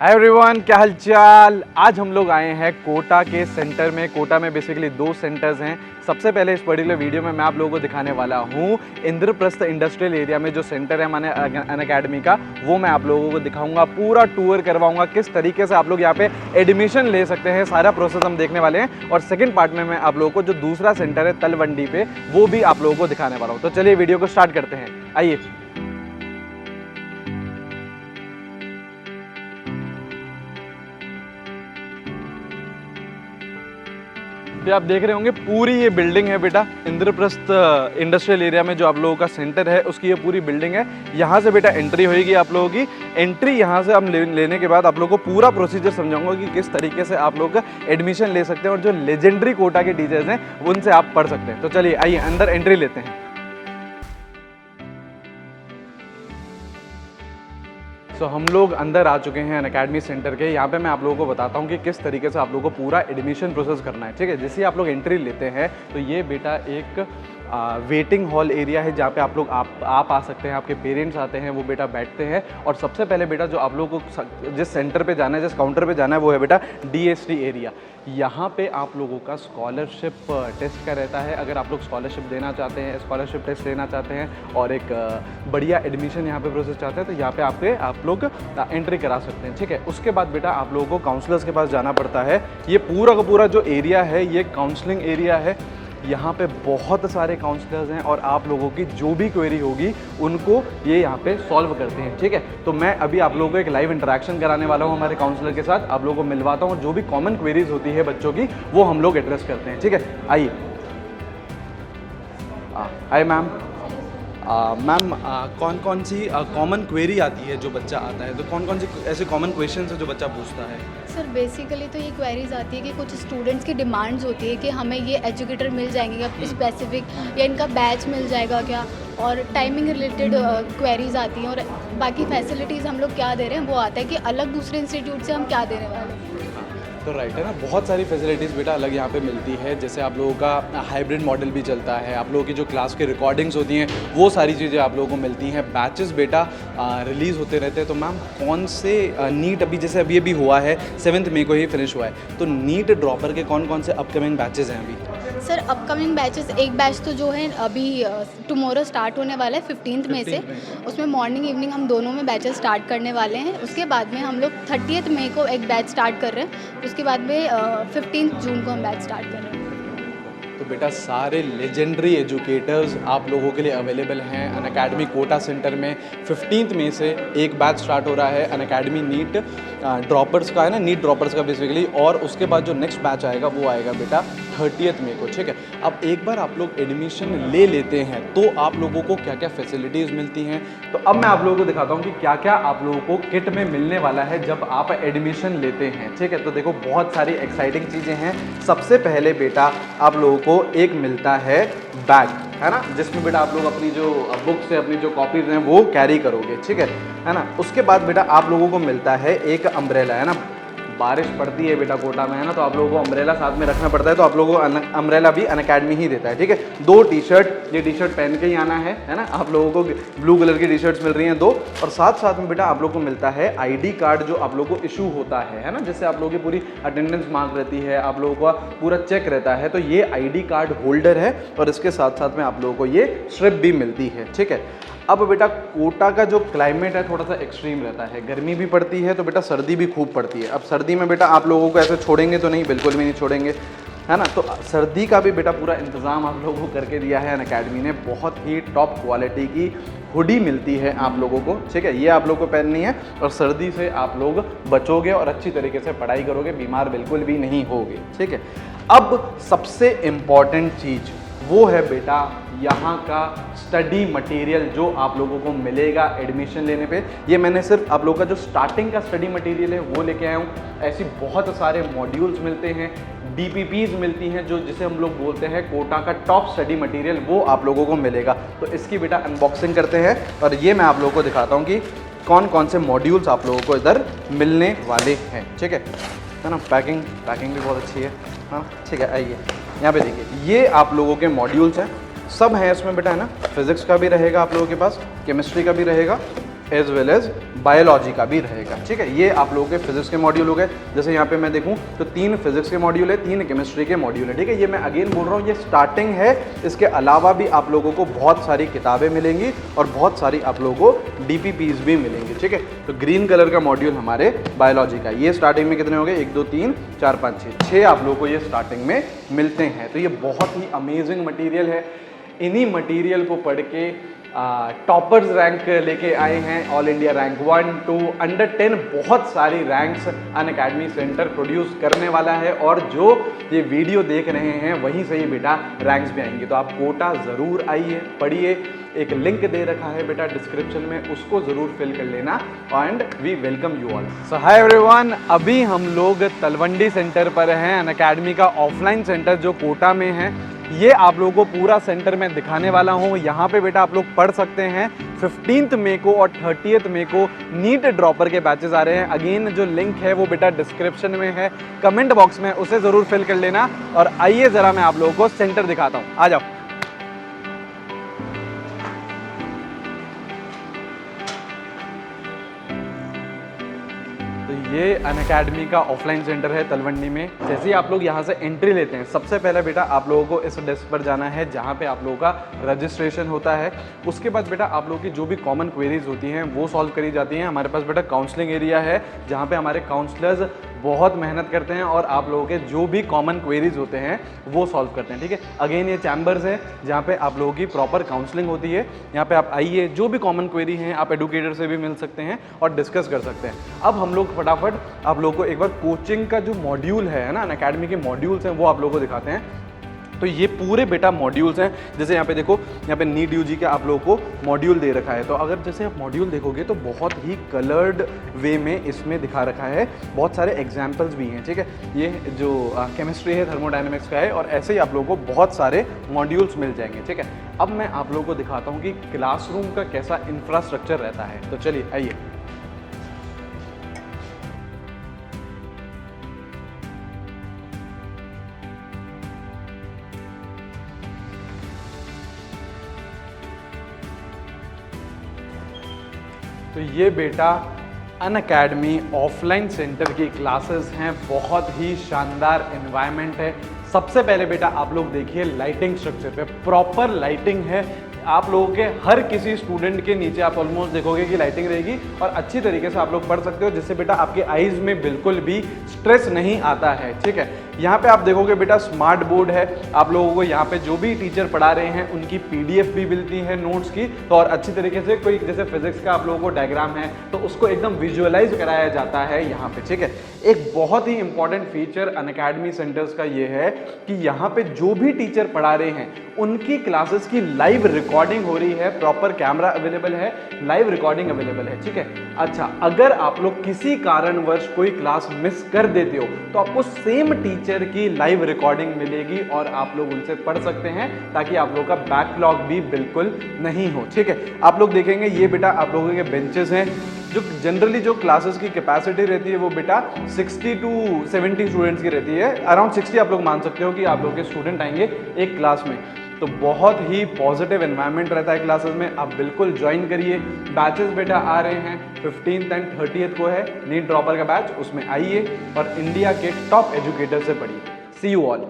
Hi everyone, क्या हाल चाल। आज हम लोग आए हैं कोटा के सेंटर में। कोटा में बेसिकली दो सेंटर्स हैं। सबसे पहले इस पर्टिकुलर वीडियो में मैं आप लोगों को दिखाने वाला हूँ इंद्रप्रस्थ इंडस्ट्रियल एरिया में जो सेंटर है माने अनअकैडमी का, वो मैं आप लोगों को दिखाऊंगा, पूरा टूर करवाऊंगा, किस तरीके से आप लोग यहाँ पे एडमिशन ले सकते हैं, सारा प्रोसेस हम देखने वाले हैं। और सेकेंड पार्ट में मैं आप लोगों को जो दूसरा सेंटर है तलवंडी पे, वो भी आप लोगों को दिखाने वाला हूँ। तो चलिए वीडियो को स्टार्ट करते हैं, आइए। ये आप देख रहे होंगे पूरी ये बिल्डिंग है बेटा, इंद्रप्रस्थ इंडस्ट्रियल एरिया में जो आप लोगों का सेंटर है उसकी ये पूरी बिल्डिंग है। यहाँ से बेटा एंट्री होगी आप लोगों की। एंट्री यहाँ से हम लेने के बाद आप लोगों को पूरा प्रोसीजर समझाऊंगा कि किस तरीके से आप लोग एडमिशन ले सकते हैं और जो लेजेंडरी कोटा के टीचर्स हैं उनसे आप पढ़ सकते हैं। तो चलिए आइए अंदर एंट्री लेते हैं। तो हम लोग अंदर आ चुके हैं अनअकैडमी सेंटर के। यहाँ पे मैं आप लोगों को बताता हूँ कि किस तरीके से आप लोगों को पूरा एडमिशन प्रोसेस करना है, ठीक है। जैसे आप लोग एंट्री लेते हैं तो ये बेटा एक वेटिंग हॉल एरिया है जहाँ पे आप लोग आप आ सकते हैं, आपके पेरेंट्स आते हैं, वो बेटा बैठते हैं। और सबसे पहले बेटा जो आप लोगों को जिस सेंटर पे जाना है, जिस काउंटर पे जाना है, वो है बेटा DST एरिया। यहाँ पे आप लोगों का स्कॉलरशिप टेस्ट का रहता है। अगर आप लोग स्कॉलरशिप देना चाहते हैं, स्कॉलरशिप टेस्ट लेना चाहते हैं और एक बढ़िया एडमिशन यहाँ पे प्रोसेस चाहते हैं तो यहाँ पे आप लोग एंट्री करा सकते हैं, ठीक है। उसके बाद बेटा आप लोगों को काउंसलर्स के पास जाना पड़ता है। ये पूरा का पूरा जो एरिया है ये काउंसलिंग एरिया है। यहाँ पे बहुत सारे काउंसलर्स हैं और आप लोगों की जो भी क्वेरी होगी उनको ये यहाँ पे सॉल्व करते हैं, ठीक है। तो मैं अभी आप लोगों को एक लाइव इंटरेक्शन कराने वाला हूँ हमारे काउंसलर के साथ। आप लोगों को मिलवाता हूँ, जो भी कॉमन क्वेरीज होती है बच्चों की वो हम लोग एड्रेस करते हैं, ठीक है। आइए। Hi ma'am. मैम कौन कौन सी कॉमन क्वेरी आती है जो बच्चा आता है, तो कौन कौन सी ऐसे कॉमन क्वेश्चंस है जो बच्चा पूछता है? सर बेसिकली तो ये क्वेरीज आती है कि कुछ स्टूडेंट्स की डिमांड्स होती है कि हमें ये एजुकेटर मिल जाएंगे क्या स्पेसिफिक, या इनका बैच मिल जाएगा क्या, और टाइमिंग रिलेटेड क्वेरीज आती हैं। और बाकी फैसिलिटीज़ हम लोग क्या दे रहे हैं वो आता है कि अलग दूसरे इंस्टीट्यूट से हम क्या देने वाले हैं। तो राइट है ना, बहुत सारी फैसिलिटीज़ बेटा अलग यहाँ पे मिलती है। जैसे आप लोगों का हाइब्रिड मॉडल भी चलता है, आप लोगों की जो क्लास की रिकॉर्डिंग्स होती हैं वो सारी चीज़ें आप लोगों को मिलती हैं। बैचेस बेटा रिलीज़ होते रहते हैं। तो मैम कौन से नीट अभी जैसे अभी हुआ है 7 मई को ही फिनिश हुआ है, तो नीट ड्रॉपर के कौन कौन से अपकमिंग बैचेस हैं अभी? सर अपकमिंग बैचेस, एक बैच तो जो है अभी टुमारो स्टार्ट होने वाला है 15 मई से। उसमें मॉर्निंग इवनिंग हम दोनों में बैचेस स्टार्ट करने वाले हैं। उसके बाद में हम लोग 30 मई को एक बैच स्टार्ट कर रहे हैं। उसके बाद में 15 जून को हम बैच स्टार्ट कर रहे हैं। तो बेटा सारे लेजेंडरी एजुकेटर्स आप लोगों के लिए अवेलेबल हैं अनअकैडमी कोटा सेंटर में। 15 मई से एक बैच स्टार्ट हो रहा है अनअकैडमी नीट ड्रॉपर्स का, है ना, नीट ड्रॉपर्स का बेसिकली। और उसके बाद जो नेक्स्ट बैच आएगा वो आएगा बेटा 30 मई को, ठीक है। अब एक बार आप लोग एडमिशन ले लेते हैं तो आप लोगों को क्या क्या फैसिलिटीज़ मिलती हैं, तो अब मैं आप लोगों को दिखाता हूँ कि क्या क्या आप लोगों को किट में मिलने वाला है जब आप एडमिशन लेते हैं, ठीक है। तो देखो बहुत सारी एक्साइटिंग चीज़ें हैं। सबसे पहले बेटा आप लोगों को एक मिलता है बैग, है ना, जिसमें बेटा आप लोग अपनी जो बुक्स है, अपनी जो कॉपीज हैं वो कैरी करोगे, ठीक है ना। उसके बाद बेटा आप लोगों को मिलता है एक अम्ब्रेला, है ना। बारिश पड़ती है बेटा कोटा में, है ना, तो आप लोगों को अम्ब्रेला साथ में रखना पड़ता है। तो आप लोगों को अम्ब्रेला भी अनअकैडमी ही देता है, ठीक है। 2 टी-शर्ट, ये टी-शर्ट पहन के ही आना है ना। आप लोगों को ब्लू कलर की टी-शर्ट्स मिल रही हैं 2। और साथ साथ में बेटा आप लोगों को मिलता है ID कार्ड जो आप लोगों को इशू होता है ना, जिससे आप लोगों की पूरी अटेंडेंस मार्क रहती है, आप लोगों का पूरा चेक रहता है। तो ये ID कार्ड होल्डर है और इसके साथ साथ में आप लोगों को ये स्ट्रिप भी मिलती है, ठीक है। अब बेटा कोटा का जो क्लाइमेट है थोड़ा सा एक्सट्रीम रहता है, गर्मी भी पड़ती है तो बेटा सर्दी भी खूब पड़ती है। अब सर्दी में बेटा आप लोगों को ऐसे छोड़ेंगे तो नहीं, बिल्कुल भी नहीं छोड़ेंगे, है ना। तो सर्दी का भी बेटा पूरा इंतज़ाम आप लोगों को करके दिया है अनअकैडमी ने। बहुत ही टॉप क्वालिटी की हुडी मिलती है आप लोगों को, ठीक है। ये आप लोगों को पहननी है और सर्दी से आप लोग बचोगे और अच्छी तरीके से पढ़ाई करोगे, बीमार बिल्कुल भी नहीं होगे, ठीक है। अब सबसे इम्पॉर्टेंट चीज़ वो है बेटा यहाँ का स्टडी मटेरियल जो आप लोगों को मिलेगा एडमिशन लेने पे। ये मैंने सिर्फ आप लोगों का जो स्टार्टिंग का स्टडी मटेरियल है वो लेके आया हूँ। ऐसी बहुत सारे मॉड्यूल्स मिलते हैं, DPPs मिलती हैं, जो जिसे हम लोग बोलते हैं कोटा का टॉप स्टडी मटेरियल, वो आप लोगों को मिलेगा। तो इसकी बेटा अनबॉक्सिंग करते हैं और ये मैं आप लोगों को दिखाता हूँ कि कौन कौन से मॉड्यूल्स आप लोगों को इधर मिलने वाले हैं, ठीक है ना। पैकिंग भी बहुत अच्छी है, हाँ, ठीक है। आइए यहाँ पे देखिए, ये आप लोगों के मॉड्यूल्स हैं, सब हैं इसमें बेटा, है ना। फिजिक्स का भी रहेगा आप लोगों के पास, केमिस्ट्री का भी रहेगा, एज वेल एज बायोलॉजी का भी रहेगा, ठीक है। ये आप लोगों के फिजिक्स के मॉड्यूल हो गए। जैसे यहाँ पे मैं देखूँ तो 3 फिजिक्स के मॉड्यूल है, 3 केमिस्ट्री के मॉड्यूल है, ठीक है। ये मैं अगेन बोल रहा हूँ, ये स्टार्टिंग है। इसके अलावा भी आप लोगों को बहुत सारी किताबें मिलेंगी और बहुत सारी आप लोगों को DPPs भी मिलेंगी, ठीक है। तो ग्रीन कलर का मॉड्यूल हमारे बायोलॉजी का, ये स्टार्टिंग में कितने हो गए, 1 2 3 4 5 6 आप लोगों को ये स्टार्टिंग में मिलते हैं। तो ये बहुत ही अमेजिंग मटेरियल है। इन्हीं मटेरियल को पढ़ के टॉपर्स रैंक लेके आए हैं, ऑल इंडिया रैंक 1 2 अंडर 10 बहुत सारी रैंक्स अनअकैडमी सेंटर प्रोड्यूस करने वाला है। और जो ये वीडियो देख रहे हैं वहीं से ही बेटा रैंक्स भी आएंगे। तो आप कोटा ज़रूर आइए, पढ़िए। एक लिंक दे रखा है बेटा डिस्क्रिप्शन में, उसको ज़रूर फिल कर लेना। And we welcome you all. So hi everyone, अभी हम लोग तलवंडी सेंटर पर हैं, अनअकैडमी का ऑफलाइन सेंटर जो कोटा में है। ये आप लोगों को पूरा सेंटर में दिखाने वाला हूँ। यहाँ पे बेटा आप लोग पढ़ सकते हैं। 15 मई को और 30 मई को नीट ड्रॉपर के बैचेस आ रहे हैं। अगेन जो लिंक है वो बेटा डिस्क्रिप्शन में है, कमेंट बॉक्स में, उसे ज़रूर फिल कर लेना। और आइए ज़रा मैं आप लोगों को सेंटर दिखाता हूँ, आ जाओ। तो ये अनअकैडमी का ऑफलाइन सेंटर है तलवंडी में। जैसे ही आप लोग यहाँ से एंट्री लेते हैं, सबसे पहले बेटा आप लोगों को इस डेस्क पर जाना है जहाँ पे आप लोगों का रजिस्ट्रेशन होता है। उसके बाद बेटा आप लोगों की जो भी कॉमन क्वेरीज होती हैं वो सॉल्व करी जाती हैं। हमारे पास बेटा काउंसलिंग एरिया है जहाँ पे हमारे काउंसलर्स बहुत मेहनत करते हैं और आप लोगों के जो भी कॉमन क्वेरीज होते हैं वो सॉल्व करते हैं, ठीक है। अगेन ये चैम्बर्स है जहाँ पे आप लोगों की प्रॉपर काउंसलिंग होती है। यहाँ पे आप आइए, जो भी कॉमन क्वेरी हैं आप एडुकेटर से भी मिल सकते हैं और डिस्कस कर सकते हैं। अब हम लोग फटाफट आप लोगों को एक बार कोचिंग का जो मॉड्यूल है ना, अनअकैडमी के मॉड्यूल्स हैं वो आप लोगों को दिखाते हैं। तो ये पूरे बेटा मॉड्यूल्स हैं। जैसे यहाँ पे देखो, यहाँ पे नीट यूजी का आप लोगों को मॉड्यूल दे रखा है। तो अगर जैसे आप मॉड्यूल देखोगे तो बहुत ही कलर्ड वे में इसमें दिखा रखा है, बहुत सारे एग्जाम्पल्स भी हैं, ठीक है। ये जो केमिस्ट्री है थर्मोडायनेमिक्स का है और ऐसे ही आप लोगों को बहुत सारे मॉड्यूल्स मिल जाएंगे, ठीक है। अब मैं आप लोगों को दिखाता हूँ कि क्लासरूम का कैसा इंफ्रास्ट्रक्चर रहता है। तो चलिए आइए। तो ये बेटा अनअकैडमी ऑफलाइन सेंटर की क्लासेस हैं। बहुत ही शानदार एनवायरनमेंट है। सबसे पहले बेटा आप लोग देखिए लाइटिंग स्ट्रक्चर पे, प्रॉपर लाइटिंग है। आप लोगों के हर किसी स्टूडेंट के नीचे आप ऑलमोस्ट देखोगे कि लाइटिंग रहेगी और अच्छी तरीके से आप लोग पढ़ सकते हो, जिससे बेटा आपके आईज में बिल्कुल भी स्ट्रेस नहीं आता है, ठीक है। यहाँ पे आप देखोगे बेटा स्मार्ट बोर्ड है। आप लोगों को यहाँ पे जो भी टीचर पढ़ा रहे हैं उनकी PDF भी मिलती है नोट्स की, तो और अच्छी तरीके से कोई जैसे फिजिक्स का आप लोगों को डायग्राम है तो उसको एकदम विजुअलाइज कराया जाता है यहाँ पे, ठीक है। एक बहुत ही इंपॉर्टेंट फीचर अनअकैडमी सेंटर्स का ये है कि यहाँ पे जो भी टीचर पढ़ा रहे हैं उनकी क्लासेस की लाइव रिकॉर्डिंग हो रही है, प्रॉपर कैमरा अवेलेबल है, लाइव रिकॉर्डिंग अवेलेबल है, ठीक है। अच्छा, अगर आप लोग किसी कारणवश कोई क्लास मिस कर देते हो तो आपको सेम टीचर की लाइव रिकॉर्डिंग मिलेगी और आप लोग उनसे पढ़ सकते हैं, ताकि आप लोगों का बैकलॉग भी बिल्कुल नहीं हो, ठीक है। आप लोग देखेंगे ये बेटा आप लोगों के बेंचेस हैं। जो जनरली जो क्लासेस की कैपेसिटी रहती है वो बेटा 60 to 70 स्टूडेंट्स की रहती है। अराउंड 60 आप लोग मान सकते हो कि आप लोग के स्टूडेंट आएंगे एक क्लास में। तो बहुत ही पॉजिटिव एनवायरनमेंट रहता है क्लासेस में, आप बिल्कुल ज्वाइन करिए। बैचेस बेटा आ रहे हैं 15th एंड 30th को है नीट ड्रॉपर का बैच, उसमें आइए और इंडिया के टॉप एजुकेटर से पढ़िए। सी यू ऑल।